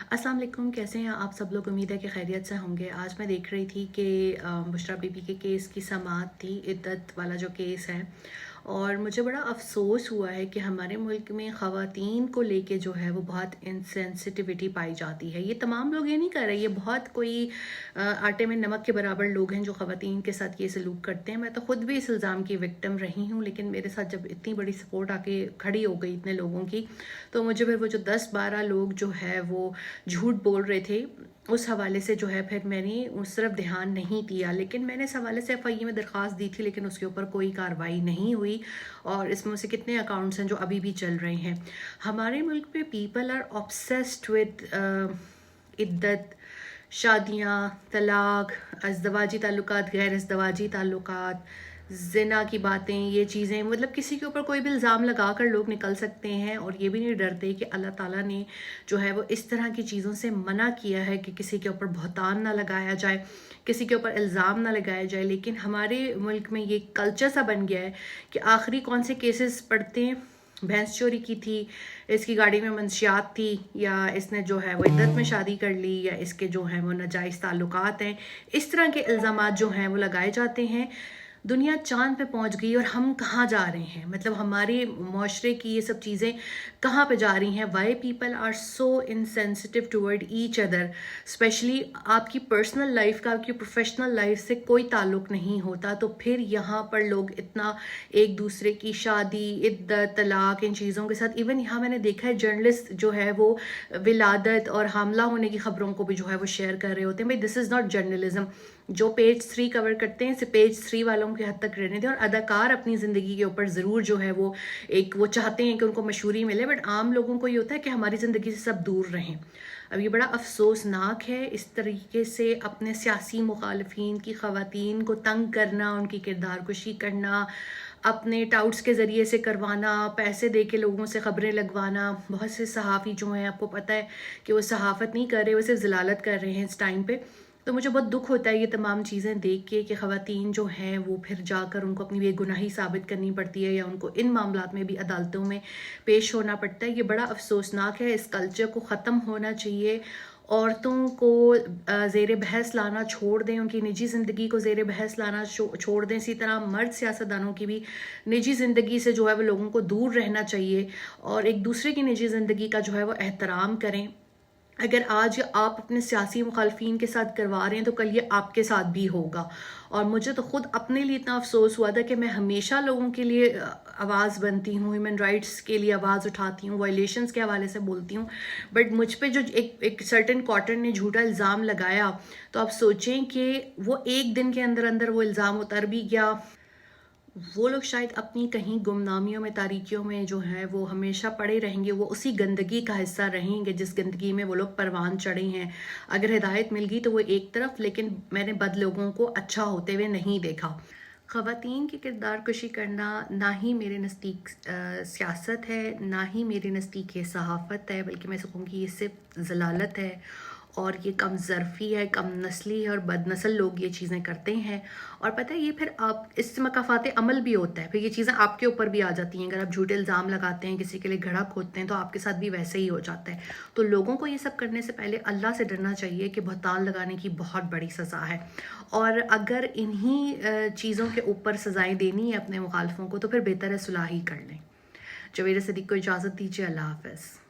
अस्सलाम वालेकुम, कैसे हैं आप सब लोग। उम्मीद है कि खैरियत से होंगे। आज मैं देख रही थी कि बुशरा बीबी के केस की समाअत थी, इद्दत वाला जो केस है, और मुझे बड़ा अफसोस हुआ है कि हमारे मुल्क में ख़वातीन को लेके जो है वो बहुत इनसेंसिटिविटी पाई जाती है। ये तमाम लोग ये नहीं कर रहे, ये बहुत कोई आटे में नमक के बराबर लोग हैं जो ख़वातीन के साथ ये सलूक करते हैं। मैं तो ख़ुद भी इस इल्ज़ाम की विक्टिम रही हूँ, लेकिन मेरे साथ जब इतनी बड़ी सपोर्ट आके खड़ी हो गई इतने लोगों की, तो मुझे फिर वो जो 10-12 लोग जो है वो झूठ बोल रहे थे, उस हवाले से जो है फिर मैंने उस तरफ ध्यान नहीं दिया। लेकिन मैंने इस हवाले से FIA में दरख्वास्त दी थी, लेकिन उसके ऊपर कोई कार्रवाई नहीं हुई, और इसमें से कितने अकाउंट्स हैं जो अभी भी चल रहे हैं। हमारे मुल्क में पीपल आर ऑब्सेस्ड विद इद्दत, शादियाँ, तलाक, अज़दवाजी ताल्लुकात, गैर अज़दवाजी ताल्लुकात, ज़िना की बातें, ये चीज़ें, मतलब किसी के ऊपर कोई भी इल्ज़ाम लगा कर लोग निकल सकते हैं, और ये भी नहीं डरते कि अल्लाह ताला ने जो है वो इस तरह की चीज़ों से मना किया है कि किसी के ऊपर बहतान ना लगाया जाए, किसी के ऊपर इल्ज़ाम ना लगाया जाए। लेकिन हमारे मुल्क में ये कल्चर सा बन गया है कि आखिरी कौन से केसेस पढ़ते हैं, भैंस चोरी की थी, इसकी गाड़ी में मंशियात थी, या इसने जो है वो इद्दत में शादी कर ली, या इसके जो हैं वो नाजायज़ ताल्लुकात हैं। इस तरह के इल्ज़ामात जो हैं वो लगाए जाते हैं। दुनिया चाँद पे पहुंच गई और हम कहाँ जा रहे हैं, मतलब हमारे माशरे की ये सब चीज़ें कहाँ पे जा रही हैं। Why people are so insensitive toward each other, specially आपकी पर्सनल लाइफ का आपकी प्रोफेशनल लाइफ से कोई ताल्लुक़ नहीं होता, तो फिर यहाँ पर लोग इतना एक दूसरे की शादी, इद्दत, तलाक, इन चीज़ों के साथ, इवन यहाँ मैंने देखा है जर्नलिस्ट जो है वो विलादत और हामला होने की ख़बरों को भी जो है वो शेयर कर रहे होते हैं। भाई दिस इज़ नॉट जर्नलिज्म। जो पेज 3 कवर करते हैं इसे पेज 3 वालों के हद तक रहने दें, और अदाकार अपनी ज़िंदगी के ऊपर ज़रूर जो है वो वो चाहते हैं कि उनको मशहूरी मिले, बट आम लोगों को ये होता है कि हमारी ज़िंदगी से सब दूर रहें। अब ये बड़ा अफसोसनाक है इस तरीके से अपने सियासी मुखालफिन की ख़वातीन को तंग करना, उनकी किरदार कुशी करना, अपने टाउट्स के ज़रिए से करवाना, पैसे दे के लोगों से ख़बरें लगवाना। बहुत से सहाफ़ी जो हैं, आपको पता है कि वो सहाफ़त नहीं कर रहे, वो सिर्फ ज़लालत कर रहे हैं इस टाइम पे। तो मुझे बहुत दुख होता है ये तमाम चीज़ें देख के कि ख़वातीन जो हैं वो फिर जाकर उनको अपनी बेगुनाही साबित करनी पड़ती है, या उनको इन मामलात में भी अदालतों में पेश होना पड़ता है। ये बड़ा अफसोसनाक है। इस कल्चर को ख़त्म होना चाहिए। औरतों को ज़ेर बहस लाना छोड़ दें, उनकी निजी ज़िंदगी को ज़ेर बहस लाना छोड़ दें। इसी तरह मर्द सियासतदानों की भी निजी ज़िंदगी से जो है वो लोगों को दूर रहना चाहिए, और एक दूसरे की निजी ज़िंदगी का जो है वो एहतराम करें। अगर आज आप अपने सियासी मुखालफिन के साथ करवा रहे हैं, तो कल ये आपके साथ भी होगा। और मुझे तो खुद अपने लिए इतना अफसोस हुआ था कि मैं हमेशा लोगों के लिए आवाज़ बनती हूँ, ह्यूमन राइट्स के लिए आवाज़ उठाती हूँ, वायलेशंस के हवाले से बोलती हूँ, बट मुझ पे जो एक सर्टेन कॉटन ने झूठा इल्ज़ाम लगाया, तो आप सोचें कि वो एक दिन के अंदर अंदर वो इल्ज़ाम उतर भी गया। वो लोग शायद अपनी कहीं गुमनामियों में, तारीकियों में जो है वो हमेशा पड़े रहेंगे, वो उसी गंदगी का हिस्सा रहेंगे जिस गंदगी में वो लोग परवान चढ़े हैं। अगर हिदायत मिल गई तो वो एक तरफ, लेकिन मैंने बद लोगों को अच्छा होते हुए नहीं देखा। ख़वातीन की किरदार कुशी करना ना ही मेरे नज़दीक सियासत है, ना ही मेरे नज़दीक ये सहाफ़त है, बल्कि मैं कहूँगी ये सिर्फ ज़लालत है, और ये कम ज़रफ़ी है, कम नस्ली है, और बदनस्ल लोग ये चीज़ें करते हैं। और पता है ये फिर आप इससे मकाफ़ात अमल भी होता है, फिर ये चीज़ें आपके ऊपर भी आ जाती हैं। अगर आप झूठे इल्ज़ाम लगाते हैं, किसी के लिए घड़ा खोदते हैं, तो आपके साथ भी वैसे ही हो जाता है। तो लोगों को ये सब करने से पहले अल्लाह से डरना चाहिए कि बहतान लगाने की बहुत बड़ी सज़ा है, और अगर इन्हीं चीज़ों के ऊपर सज़ाएँ देनी है अपने मुखालफों को, तो फिर बेहतर है सुलह ही कर लें। जवेद सदीक को इजाज़त दीजिए। अल्लाह हाफ़िज़।